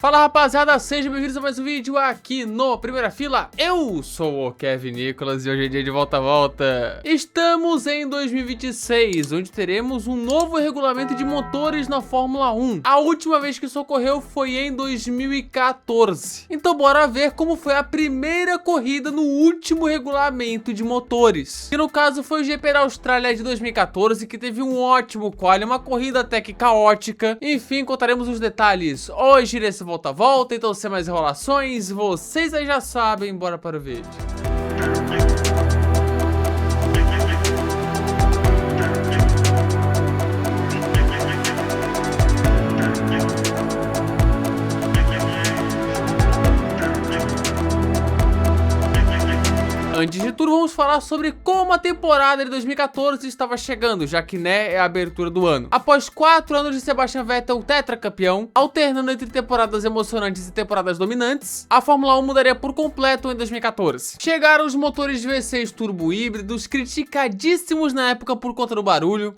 Fala rapaziada, sejam bem-vindos a mais um vídeo aqui no Primeira Fila. Eu sou o Kevin Nicolas e hoje é dia de volta a volta. Estamos em 2026, onde teremos um novo regulamento de motores na Fórmula 1. A última vez que isso ocorreu foi em 2014. Então bora ver como foi a primeira corrida no último regulamento de motores. Que no caso foi o GP da Austrália de 2014, que teve um ótimo quali, uma corrida até que caótica. Enfim, contaremos os detalhes hoje nesse volta, então sem mais enrolações, vocês aí já sabem, bora para o vídeo. Antes de tudo, vamos falar sobre como a temporada de 2014 estava chegando, já que, é a abertura do ano. Após 4 anos de Sebastian Vettel tetracampeão, alternando entre temporadas emocionantes e temporadas dominantes, a Fórmula 1 mudaria por completo em 2014. Chegaram os motores de V6 turbo híbridos, criticadíssimos na época por conta do barulho.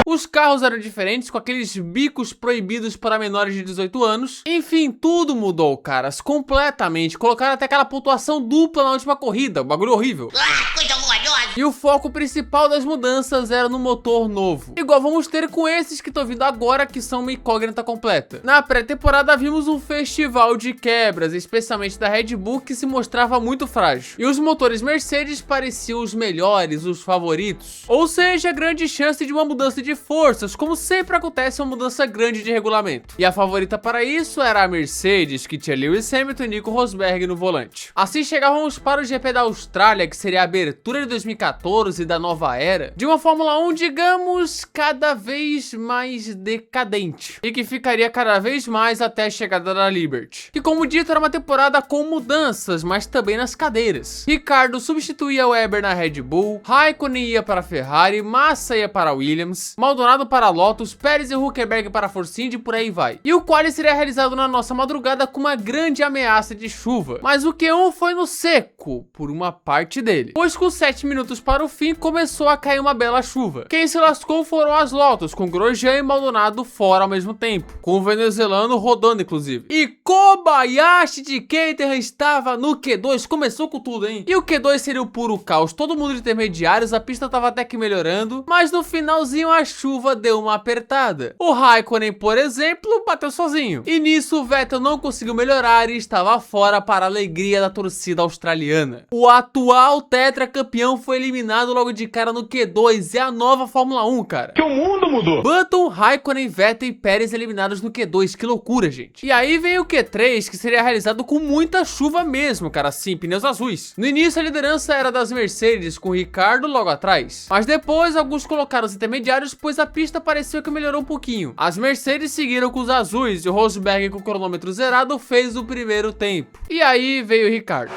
Os carros eram diferentes, com aqueles bicos proibidos para menores de 18 anos. Enfim, tudo mudou, caras, completamente. Colocaram até aquela pontuação dupla na última corrida, um bagulho horrível. Coisa horrorosa. E o foco principal das mudanças era no motor novo. Igual vamos ter com esses que estão vindo agora, que são uma incógnita completa. Na pré-temporada vimos um festival de quebras, especialmente da Red Bull, que se mostrava muito frágil. E os motores Mercedes pareciam os melhores, os favoritos. Ou seja, grande chance de uma mudança de forças, como sempre acontece uma mudança grande de regulamento. E a favorita para isso era a Mercedes, que tinha Lewis Hamilton e Nico Rosberg no volante. Assim chegávamos para o GP da Austrália, que seria a abertura de 2014 da nova era, de uma Fórmula 1, digamos, cada vez mais decadente, e que ficaria cada vez mais até a chegada da Liberty. Que, como dito, era uma temporada com mudanças, mas também nas cadeiras. Ricciardo substituía Webber na Red Bull, Raikkonen ia para a Ferrari, Massa ia para a Williams, Maldonado para a Lotus, Pérez e Hülkenberg para a Force Indy e por aí vai. E o quali seria realizado na nossa madrugada com uma grande ameaça de chuva, mas o Q1 foi no seco, por uma parte dele, pois com 7 minutos para o fim começou a cair uma bela chuva. Quem se lascou foram as Lotus, com Grosjean e Maldonado fora ao mesmo tempo, com o venezuelano rodando inclusive. E Kobayashi de Caterham estava no Q2, começou com tudo, hein? E o Q2 seria o puro caos, todo mundo de intermediários, a pista tava até que melhorando, mas no finalzinho a chuva deu uma apertada. O Raikkonen, por exemplo, bateu sozinho. E nisso o Vettel não conseguiu melhorar e estava fora, para a alegria da torcida australiana. O atual tetracampeão foi eliminado logo de cara no Q2, é a nova Fórmula 1, cara. Que o mundo mudou. Button, Raikkonen, Vettel e Pérez eliminados no Q2, que loucura, gente. E aí vem o Q3, que seria realizado com muita chuva mesmo, cara, sim, pneus azuis. No início a liderança era das Mercedes, com o Ricciardo logo atrás, mas depois alguns colocaram os intermediários, pois a pista pareceu que melhorou um pouquinho. As Mercedes seguiram com os azuis e o Rosberg, com o cronômetro zerado, fez o primeiro tempo. E aí veio o Ricciardo.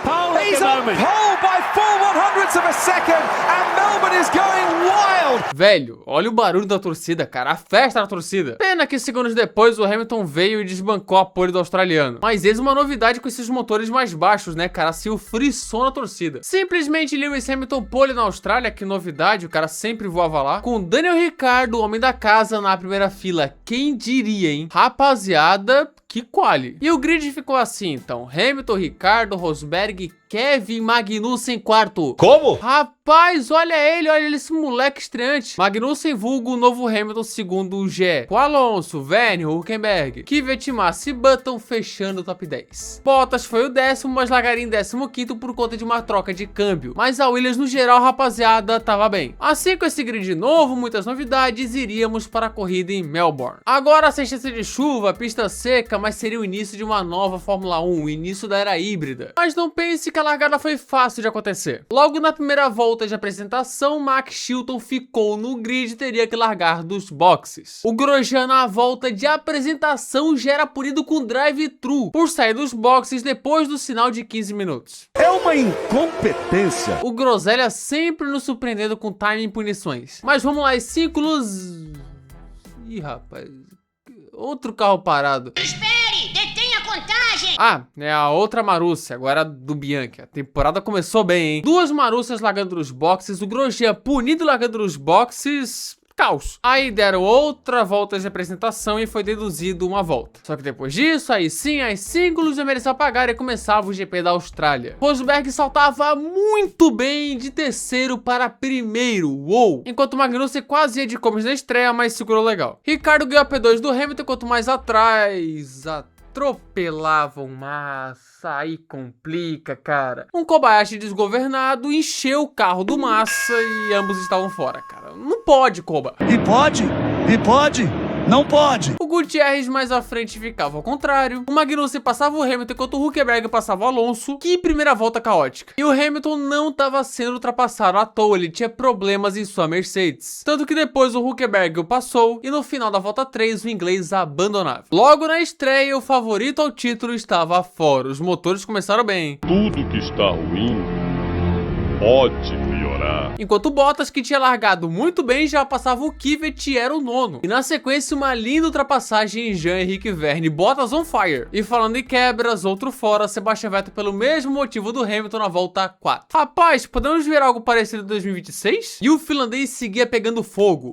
Velho, olha o barulho da torcida, cara, a festa da torcida. Pena que segundos depois o Hamilton veio e desbancou a pole do australiano. Mas eis uma novidade com esses motores mais baixos, cara, assim, o frisson na torcida. Simplesmente Lewis Hamilton pole na Austrália, que novidade, o cara sempre voava lá, com Daniel Ricciardo, o homem da casa, na primeira fila. Quem diria, hein? Rapaziada, que quali. E o grid ficou assim, então: Hamilton, Ricciardo, Rosberg, Kevin Magnussen quarto. Como? Rapaz, olha ele, esse moleque estreante. Magnussen vulgo o novo Hamilton segundo o GE. Com Alonso, Vettel, Hülkenberg, Kvyat, Massa e Button fechando o top 10. Bottas foi o 10º, mas largaria em 15º por conta de uma troca de câmbio. Mas a Williams no geral, rapaziada, tava bem. Assim, com esse grid novo, muitas novidades, iríamos para a corrida em Melbourne. Agora sem chance de chuva, pista seca, mas seria o início de uma nova Fórmula 1, o início da era híbrida. Mas não pense que a largada foi fácil de acontecer. Logo na primeira volta de apresentação, Max Chilton ficou no grid e teria que largar dos boxes. O Grosjean, na volta de apresentação, já era punido com drive-thru por sair dos boxes depois do sinal de 15 minutos. É uma incompetência. O Groselha sempre nos surpreendendo com timing e punições. Mas vamos lá, 5 luz... Ih, rapaz... Outro carro parado. Espere! Detenha a contagem! Ah, é a outra Marúcia, agora do Bianchi. A temporada começou bem, hein? Duas Marúcias largando nos boxes, o Grosjean punido largando nos boxes... Caos. Aí deram outra volta de apresentação e foi deduzido uma volta. Só que depois disso, aí sim, as 5 luzes vermelhas apagaram e começava o GP da Austrália. Rosberg saltava muito bem de terceiro para primeiro, uou! Enquanto Magnussen quase ia de comes na estreia, mas segurou legal. Ricardo ganhou a P2 do Hamilton, quanto mais atrás... atropelavam Massa, aí complica, cara. Um Kobayashi desgovernado encheu o carro do Massa e ambos estavam fora, cara. Não pode, Koba. E pode, não pode. O Gutierrez mais à frente ficava ao contrário. O Magnussen passava o Hamilton enquanto o Hülkenberg passava o Alonso. Que primeira volta caótica. E o Hamilton não estava sendo ultrapassado à toa, ele tinha problemas em sua Mercedes. Tanto que depois o Hülkenberg o passou e no final da volta 3 o inglês abandonava. Logo na estreia, o favorito ao título estava fora. Os motores começaram bem. Tudo que está ruim pode piorar. Enquanto o Bottas, que tinha largado muito bem, já passava o Kvyat e era o nono. E na sequência, uma linda ultrapassagem em Jean-Henrique Verne, Bottas on fire. E falando em quebras, outro fora, Sebastian Vettel pelo mesmo motivo do Hamilton na volta 4. Rapaz, podemos ver algo parecido em 2026? E o finlandês seguia pegando fogo.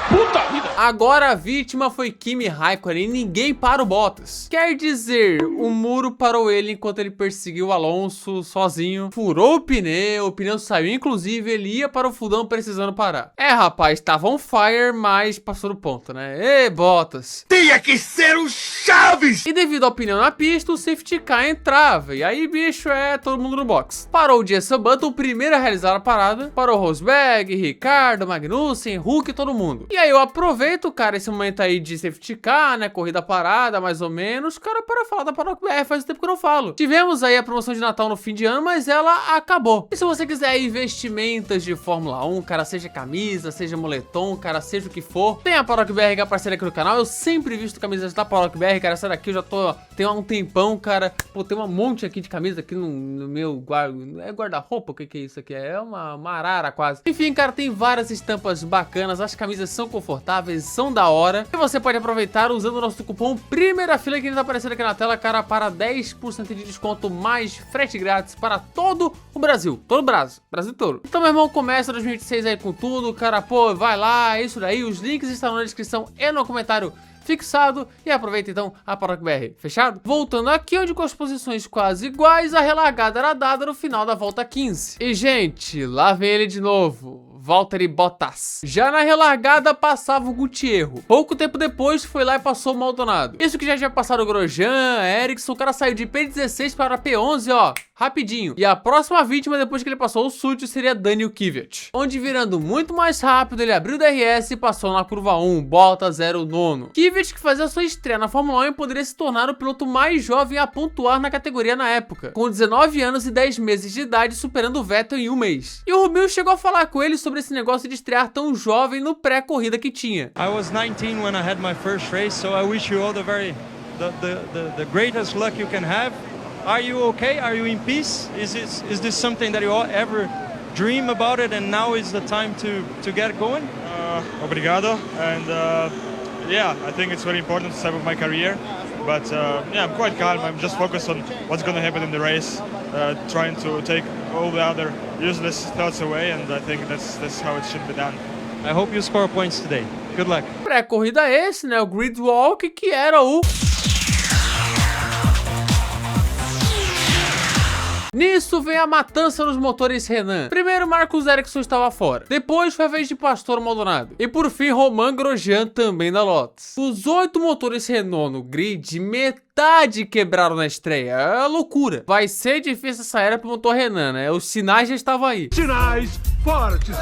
Puta vida! Agora a vítima foi Kimi Raikkonen e ninguém para o Bottas. Quer dizer, o muro parou ele enquanto ele perseguiu o Alonso sozinho, furou o pneu saiu, inclusive ele ia para o fundão precisando parar. É, rapaz, tava on fire, mas passou do ponto, né? Ê, Bottas. Tinha que ser o Chaves! E devido ao pneu na pista, o safety car entrava. E aí, bicho, todo mundo no box. Parou o Jenson Button, o primeiro a realizar a parada. Parou Rosberg, Ricardo, Magnussen, Hulk e todo mundo. E aí eu aproveito, cara, esse momento aí de safety car, né, corrida parada, mais ou menos, cara, para falar da Paddock BR, faz tempo que eu não falo. Tivemos aí a promoção de Natal no fim de ano, mas ela acabou. E se você quiser aí vestimentas de Fórmula 1, cara, seja camisa, seja moletom, cara, seja o que for, tem a Paddock BR que é parceira aqui no canal. Eu sempre visto camisas da Paddock BR, cara, essa daqui eu já tem há um tempão, cara. Pô, tem um monte aqui de camisa aqui no meu guarda-roupa, o que é isso aqui? É uma arara quase. Enfim, cara, tem várias estampas bacanas, as camisas são confortáveis, são da hora. E você pode aproveitar usando o nosso cupom Primeira Fila que está aparecendo aqui na tela, cara, para 10% de desconto mais frete grátis para todo o Brasil. Todo o Brasil todo. Então, meu irmão, começa 2026 aí com tudo, cara, pô, vai lá, é isso daí. Os links estão na descrição e no comentário fixado. E aproveita então a Paddock BR, fechado? Voltando aqui, onde com as posições quase iguais, a relargada era dada no final da volta 15. E, gente, lá vem ele de novo. Valtteri Bottas. Já na relargada passava o Gutierrez. Pouco tempo depois foi lá e passou o Maldonado. Isso que já tinha passado o Grosjean, Ericsson, o cara saiu de P16 para P11, ó, rapidinho. E a próxima vítima depois que ele passou o Sútil seria Daniel Kvyat, onde virando muito mais rápido ele abriu o DRS e passou na curva 1, Bottas era o nono. Kvyat, que fazia sua estreia na Fórmula 1, poderia se tornar o piloto mais jovem a pontuar na categoria na época, com 19 anos e 10 meses de idade, superando o Vettel em um mês. E o Rubinho chegou a falar com ele sobre esse negócio de estrear tão jovem no pré-corrida que tinha. I was 19 when I had my first race, so I wish you all the greatest luck you can have. Are you okay? Are you in peace? Is this something that you all ever dream about it and now is the time to get going? Obrigado, and yeah, I think it's very important to step up my career. But yeah, I'm quite calm. I'm just focused on what's going to happen in the race, trying to take all the other useless thoughts away, and I think that's how it should be done. I hope you score points today. Good luck. Pré-corrida esse, né? O grid walk, que era o... Nisso vem a matança nos motores Renault. Primeiro Marcus Ericsson estava fora, depois foi a vez de Pastor Maldonado e por fim Romain Grosjean também da Lotus. Os 8 motores Renault no grid, metade quebraram na estreia, é loucura. Vai ser difícil essa era pro motor Renault, né? Os sinais já estavam aí. Sinais fortes.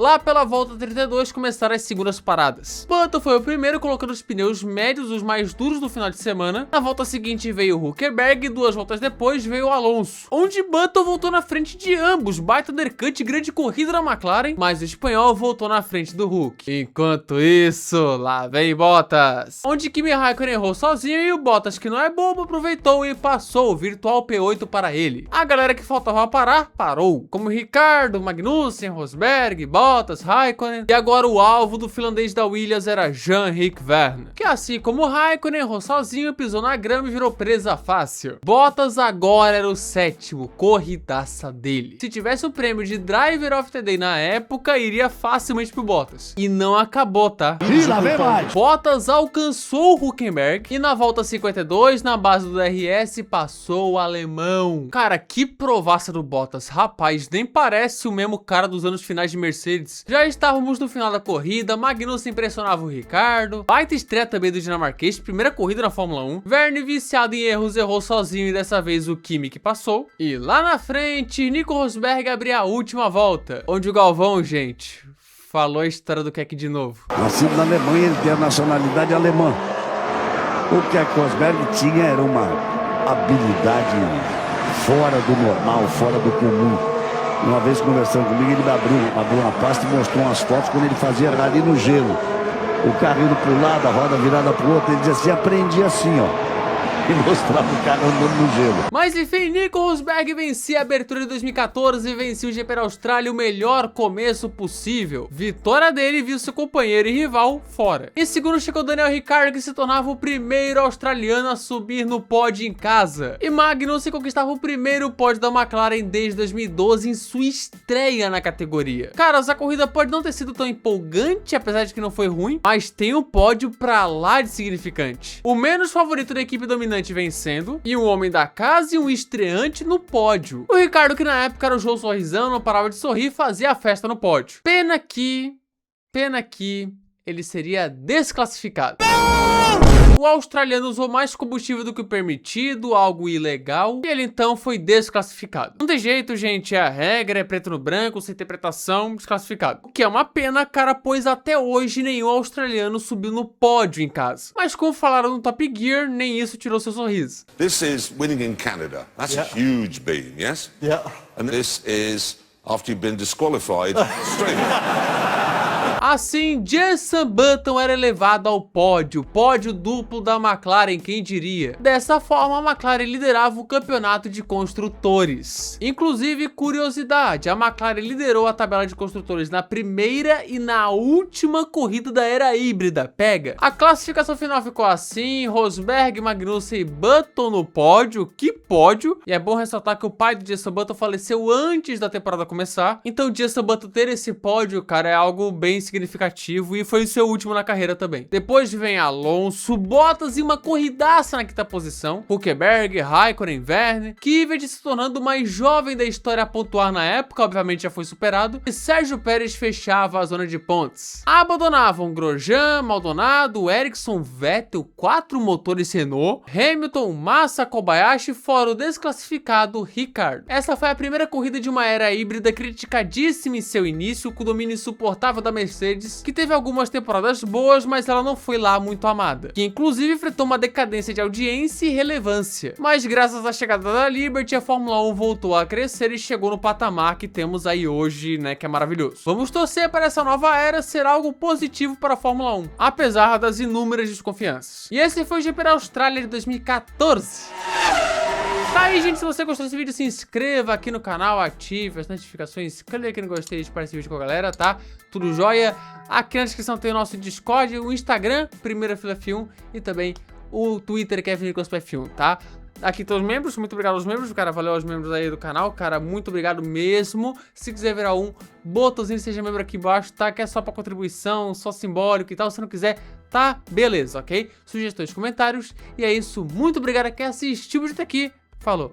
Lá pela volta 32 começaram as segundas paradas. Button foi o primeiro colocando os pneus médios, os mais duros do final de semana. Na volta seguinte veio o Hülkenberg e 2 voltas depois veio o Alonso, onde Button voltou na frente de ambos. Baita undercut, grande corrida da McLaren, mas o espanhol voltou na frente do Hulk. Enquanto isso, lá vem Bottas, onde Kimi Raikkonen errou sozinho e o Bottas, que não é bobo, aproveitou e passou o virtual P8 para ele. A galera que faltava parar, parou, como Ricardo, Magnussen, Magnussen, Rosberg, Bottas, Raikkonen, e agora o alvo do finlandês da Williams era Jean-Eric Vergne, que assim como Raikkonen errou sozinho, pisou na grama e virou presa fácil. Bottas agora era o sétimo, corridaça dele. Se tivesse o prêmio de Driver of the Day na época, iria facilmente pro Bottas. E não acabou, tá? Ih, lá vem mais. Bottas alcançou o Hülkenberg e na volta 52, na base do DRS, passou o alemão. Cara, que provaça do Bottas, rapaz, nem parece o mesmo cara dos anos finais de Mercedes. Já estávamos no final da corrida, Magnussen impressionava o Ricardo, baita estreia também do dinamarquês, primeira corrida na Fórmula 1. Vergne, viciado em erros, errou sozinho e dessa vez o Kimi que passou. E lá na frente, Nico Rosberg abria a última volta, onde o Galvão, gente, falou a história do Keck de novo. Nascido na Alemanha, ele tem a nacionalidade alemã. O que a Rosberg tinha era uma habilidade fora do normal, fora do comum. Uma vez conversando comigo, ele abriu uma pasta e mostrou umas fotos quando ele fazia rally no gelo. O carro indo para um lado, a roda virada para o outro, ele dizia assim, aprendi assim, ó. E mostrava o cara andando no gelo. Mas enfim, Nico Rosberg vencia a abertura de 2014 e vencia o GP da Austrália, o melhor começo possível. Vitória dele viu seu companheiro e rival fora. Em segundo chegou Daniel Ricciardo, que se tornava o primeiro australiano a subir no pódio em casa. E Magnussen conquistava o primeiro pódio da McLaren desde 2012 em sua estreia na categoria. Caras, a corrida pode não ter sido tão empolgante, apesar de que não foi ruim, mas tem um pódio pra lá de significante. O menos favorito da equipe dominante vencendo, e um homem da casa e um estreante no pódio. O Ricardo, que na época era o João Sorrisão, não parava de sorrir e fazia a festa no pódio. Pena que ele seria desclassificado. O australiano usou mais combustível do que o permitido, algo ilegal, e ele então foi desclassificado. Não tem jeito, gente, é a regra, é preto no branco, sem interpretação, desclassificado. O que é uma pena, cara, pois até hoje nenhum australiano subiu no pódio em casa. Mas como falaram no Top Gear, nem isso tirou seu sorriso. This is winning in Canada. That's a huge beam, yes? Yeah. And this is after you've been disqualified straight. Assim, Jenson Button era elevado ao pódio duplo da McLaren, quem diria. Dessa forma, a McLaren liderava o campeonato de construtores. Inclusive, curiosidade, a McLaren liderou a tabela de construtores na primeira e na última corrida da era híbrida. Pega. A classificação final ficou assim, Rosberg, Magnussen e Button no pódio. Que pódio! E é bom ressaltar que o pai do Jenson Button faleceu antes da temporada começar. Então, Jenson Button ter esse pódio, cara, é algo bem significativo e foi o seu último na carreira também. Depois vem Alonso, Bottas e uma corridaça na quinta posição, Hülkenberg, Raikkonen, Vergne, Kvyat se tornando o mais jovem da história a pontuar na época, obviamente já foi superado, e Sérgio Pérez fechava a zona de pontos. Abandonavam Grosjean, Maldonado, Ericsson, Vettel, 4 motores Renault, Hamilton, Massa, Kobayashi, fora o desclassificado Ricardo. Essa foi a primeira corrida de uma era híbrida criticadíssima em seu início, com o domínio insuportável da Mercedes, que teve algumas temporadas boas, mas ela não foi lá muito amada, que inclusive enfrentou uma decadência de audiência e relevância. Mas graças à chegada da Liberty, a Fórmula 1 voltou a crescer e chegou no patamar que temos aí hoje, né, que é maravilhoso. Vamos torcer para essa nova era ser algo positivo para a Fórmula 1, apesar das inúmeras desconfianças. E esse foi o GP da Austrália de 2014. Tá aí, gente, se você gostou desse vídeo, se inscreva aqui no canal, ative as notificações, clique aqui no gostei de participar esse vídeo com a galera, tá? Tudo jóia? Aqui na descrição tem o nosso Discord, o Instagram, Primeira Fila F1, e também o Twitter, que é F1, tá? Aqui todos os membros, muito obrigado aos membros, cara, valeu aos membros aí do canal, cara, muito obrigado mesmo. Se quiser virar um botãozinho, seja membro aqui embaixo, tá? Que é só pra contribuição, só simbólico e tal, se não quiser, tá? Beleza, ok? Sugestões, comentários, e é isso, muito obrigado a quem assistiu o vídeo até aqui, falou!